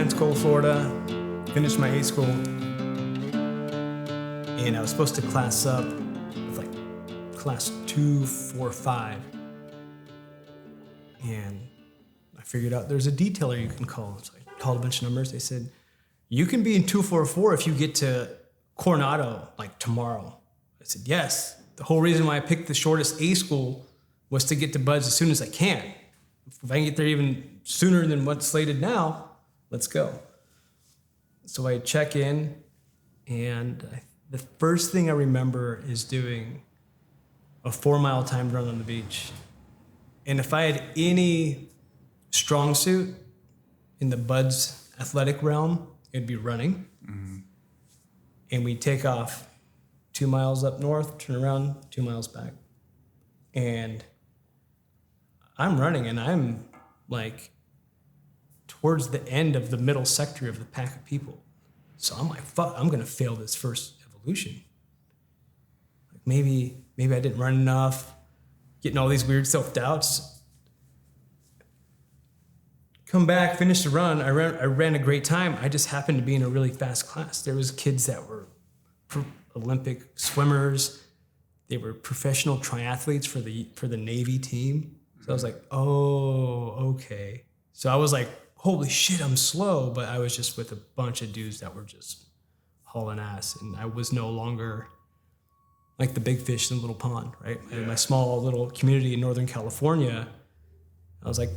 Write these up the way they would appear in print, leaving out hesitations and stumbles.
Pensacola, Florida, finished my A school, and I was supposed to class up with like class 2, 4, 5. And I figured out there's a detailer you can call. So I called a bunch of numbers. They said, you can be in 244 if you get to Coronado like tomorrow. I said, yes. The whole reason why I picked the shortest A school was to get to Buds as soon as I can. If I can get there even sooner than what's slated now, let's go. So I check in, and the first thing I remember is doing a 4-mile timed run on the beach. And if I had any strong suit in the Buds athletic realm, it'd be running. Mm-hmm. And we take off 2 miles up north, turn around 2 miles back. And I'm running, and I'm like towards the end of the middle sector of the pack of people. So I'm like, fuck, I'm gonna fail this first evolution. Like maybe I didn't run enough, getting all these weird self-doubts. Come back, finish the run. I ran a great time. I just happened to be in a really fast class. There was kids that were Olympic swimmers. They were professional triathletes for the Navy team. So I was like, oh, okay. So I was like, holy shit, I'm slow. But I was just with a bunch of dudes that were just hauling ass. And I was no longer like the big fish in the little pond, right? Yeah. In my small little community in Northern California, I was like,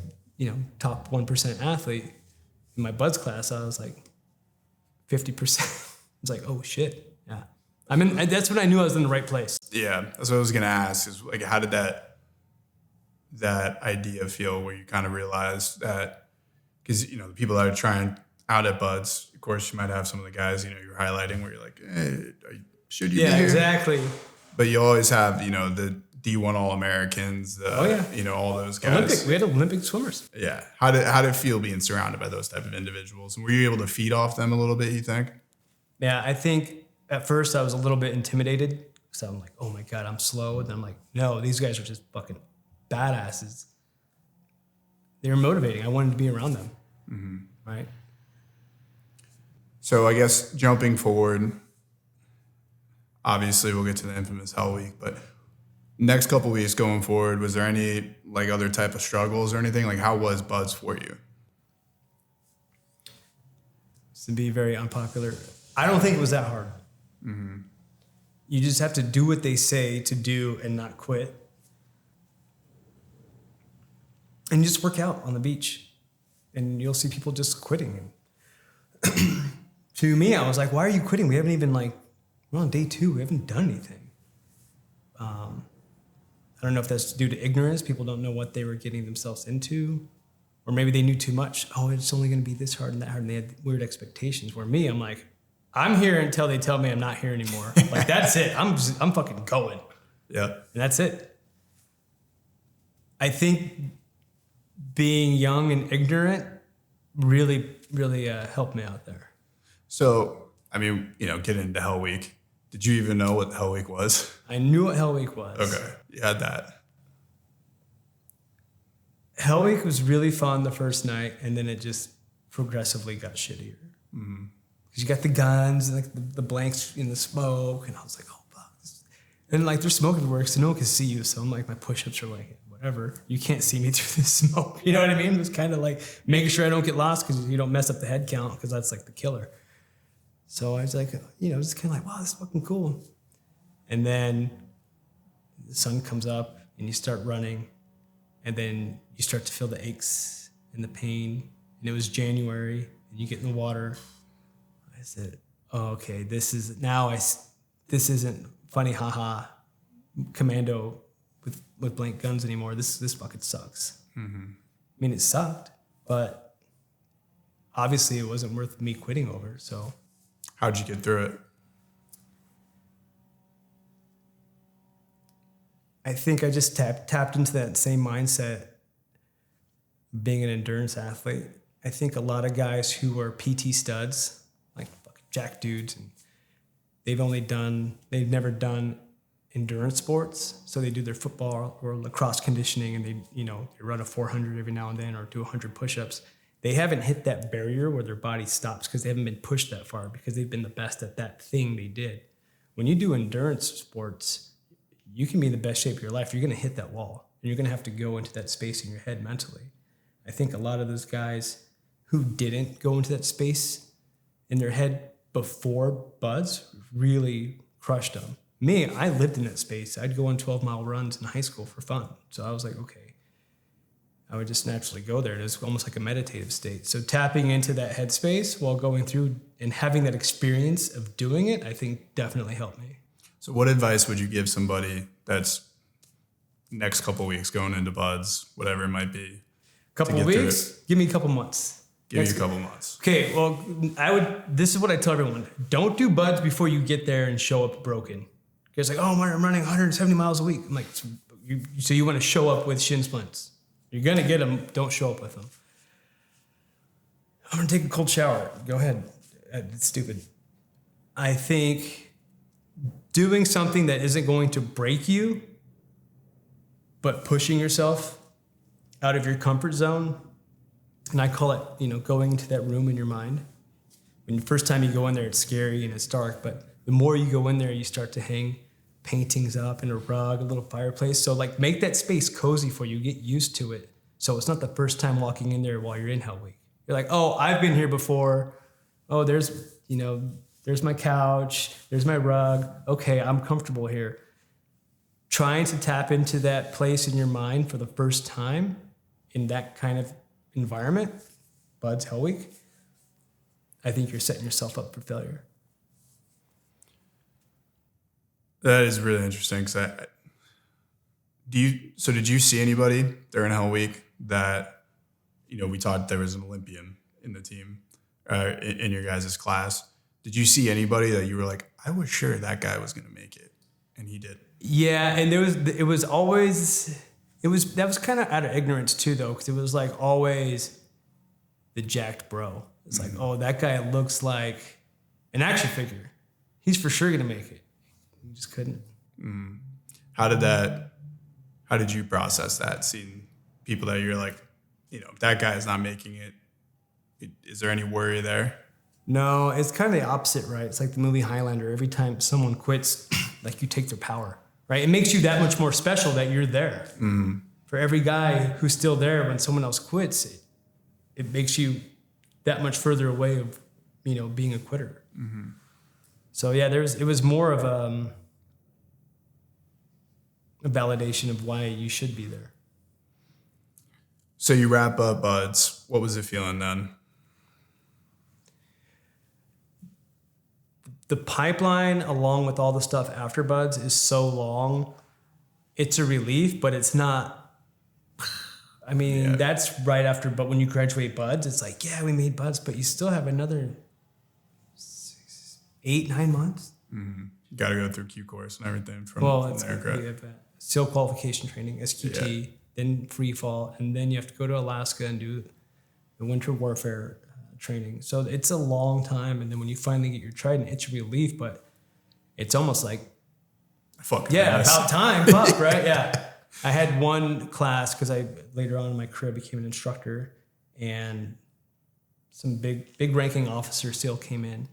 top 1% athlete. In my Buds class, I was like 50%. I was like, oh shit, yeah. That's when I knew I was in the right place. Yeah, that's what I was gonna ask. Is like, how did that idea feel, where you kind of realized that, because the people that are trying out at Buds, of course, you might have some of the guys you're highlighting where you're like, hey, should you? Yeah, be exactly. But you always have the D1 All-Americans, all those guys. We had Olympic swimmers. Yeah. How did it feel being surrounded by those type of individuals? And were you able to feed off them a little bit, you think? Yeah, I think at first I was a little bit intimidated, because I'm like, oh my God, I'm slow. And then I'm like, no, these guys are just fucking badasses. They were motivating. I wanted to be around them. Mm-hmm. Right? So I guess jumping forward, obviously we'll get to the infamous Hell Week, but next couple weeks going forward, was there any like other type of struggles or anything? Like, how was Buds for you? To be very unpopular, I don't think it was that hard. Mm-hmm. You just have to do what they say to do and not quit. And you just work out on the beach, and you'll see people just quitting. To me, I was like, why are you quitting? We haven't even we're on day 2. We haven't done anything. I don't know if that's due to ignorance. People don't know what they were getting themselves into. Or maybe they knew too much. Oh, it's only going to be this hard and that hard. And they had weird expectations. Where me, I'm like, I'm here until they tell me I'm not here anymore. Like, that's it. I'm fucking going. Yeah. And that's it. I think being young and ignorant really, really helped me out there. So, getting into Hell Week, did you even know what Hell Week was? I knew what Hell Week was. Okay. You had that. Hell Week was really fun the first night, and then it just progressively got shittier. Mm-hmm. Because you got the guns and the blanks in the smoke, and I was like, oh, fuck. And there's smoke everywhere, so no one can see you. So I'm like, my push-ups are like, whatever. You can't see me through the smoke. You know what I mean? It was kind of like making sure I don't get lost, because you don't mess up the head count, because that's like the killer. So I was like, just kind of like, wow, this is fucking cool. And then the sun comes up and you start running, and then you start to feel the aches and the pain. And it was January, and you get in the water. I said, oh, okay, this isn't funny, haha, commando with blank guns anymore. This fucking sucks. Mm-hmm. It sucked, but obviously it wasn't worth me quitting over, so. How'd you get through it? I think I just tapped into that same mindset, being an endurance athlete. I think a lot of guys who are PT studs, like fucking jack dudes, and they've never done endurance sports. So they do their football or lacrosse conditioning, and they run a 400 every now and then, or do 100 push-ups. they haven't hit that barrier where their body stops because they haven't been pushed that far because they've been the best at that thing they did. When you do endurance sports, you can be in the best shape of your life. You're going to hit that wall and you're going to have to go into that space in your head mentally. I think a lot of those guys who didn't go into that space in their head before buds really crushed them. Me, I lived in that space. I'd go on 12-mile runs in high school for fun. So I was like, okay, I would just naturally go there. It was almost like a meditative state. So tapping into that headspace while going through and having that experience of doing it, I think definitely helped me. So what advice would you give somebody that's next couple of weeks going into buds, whatever it might be? Couple of weeks? Give me a couple months. Give you a couple months. Okay, well, this is what I tell everyone. Don't do buds before you get there and show up broken. It's like, oh, I'm running 170 miles a week. I'm like, so you want to show up with shin splints. You're going to get them. Don't show up with them. I'm going to take a cold shower. Go ahead. It's stupid. I think doing something that isn't going to break you, but pushing yourself out of your comfort zone, and I call it, going into that room in your mind. When the first time you go in there, it's scary and it's dark, but the more you go in there, you start to hang paintings up and a rug, a little fireplace. So make that space cozy for you. Get used to it. So it's not the first time walking in there while you're in Hell Week. You're like, oh, I've been here before. Oh, there's my couch. There's my rug. Okay, I'm comfortable here. Trying to tap into that place in your mind for the first time in that kind of environment, Buds Hell Week, I think you're setting yourself up for failure. That is really interesting. Did you see anybody during Hell Week that, we thought there was an Olympian in the team, in your guys' class? Did you see anybody that you were like, I was sure that guy was going to make it, and he did? Yeah, and that was kind of out of ignorance too, though, because it was like always the jacked bro. It's like, oh, that guy looks like an action figure. He's for sure going to make it. You just couldn't. How did you process that, seeing people that you're like, that guy is not making it? Is there any worry there? No, it's kind of the opposite, right? It's like the movie Highlander. Every time someone quits, like you take their power, right? It makes you that much more special that you're there. Mm-hmm. For every guy who's still there when someone else quits, it makes you that much further away of, being a quitter. Mm-hmm. So yeah, it was more of a validation of why you should be there. So you wrap up Buds. What was it feeling then? The pipeline, along with all the stuff after Buds, is so long. It's a relief, but it's not. I mean, That's right after. But when you graduate Buds, it's like, yeah, we made Buds, but you still have another 8-9 months. Mm-hmm. You got to go through Q course and everything from there, correct? SEAL qualification training, SQT, then free fall, and then you have to go to Alaska and do the winter warfare training. So it's a long time, and then when you finally get your trident, it's a relief, but it's almost like, about time, fuck, right? Yeah. I had one class because I later on in my career became an instructor, and some big ranking officer SEAL came in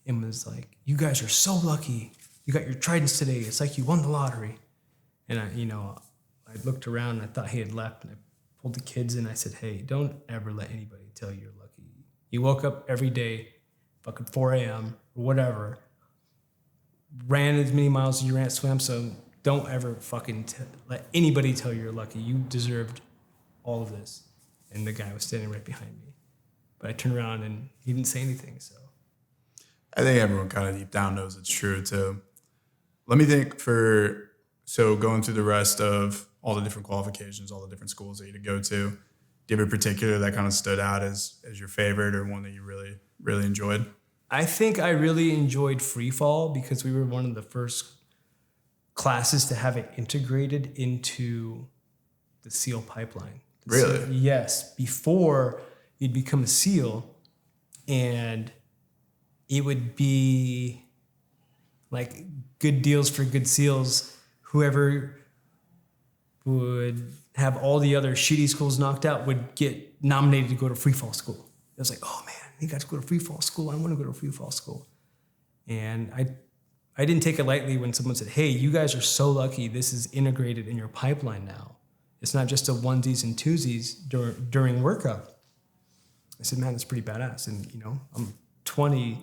and was like, "You guys are so lucky. You got your tridents today. It's like you won the lottery." And I looked around and I thought he had left, and I pulled the kids in. I said, "Hey, don't ever let anybody tell you you're lucky. You woke up every day, fucking 4 a.m. or whatever, ran as many miles as you ran, swam. So don't ever fucking let anybody tell you you're lucky. You deserved all of this." And the guy was standing right behind me. But I turned around and he didn't say anything. So I think everyone kind of deep down knows it's true too. Let me think so going through the rest of all the different qualifications, all the different schools that you go to, do you have a particular that kind of stood out as your favorite, or one that you really, really enjoyed? I think I really enjoyed free fall because we were one of the first classes to have it integrated into the SEAL pipeline. Really? So, yes. Before you'd become a SEAL, and it would be like good deals for good SEALs. Whoever would have all the other shitty schools knocked out would get nominated to go to free fall school. It was like, oh man, you got to go to free fall school. I want to go to free fall school. And I didn't take it lightly when someone said, hey, you guys are so lucky this is integrated in your pipeline now. It's not just a onesies and twosies during workup. I said, man, that's pretty badass. And, you know, I'm 20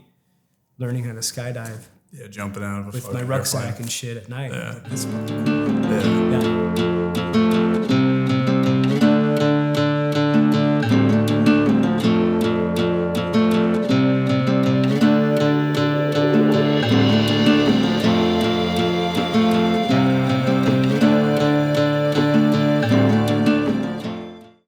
learning how to skydive. Yeah, jumping out of a with my rucksack and shit at night. Yeah. Like, this is fucking cool. Yeah. Yeah.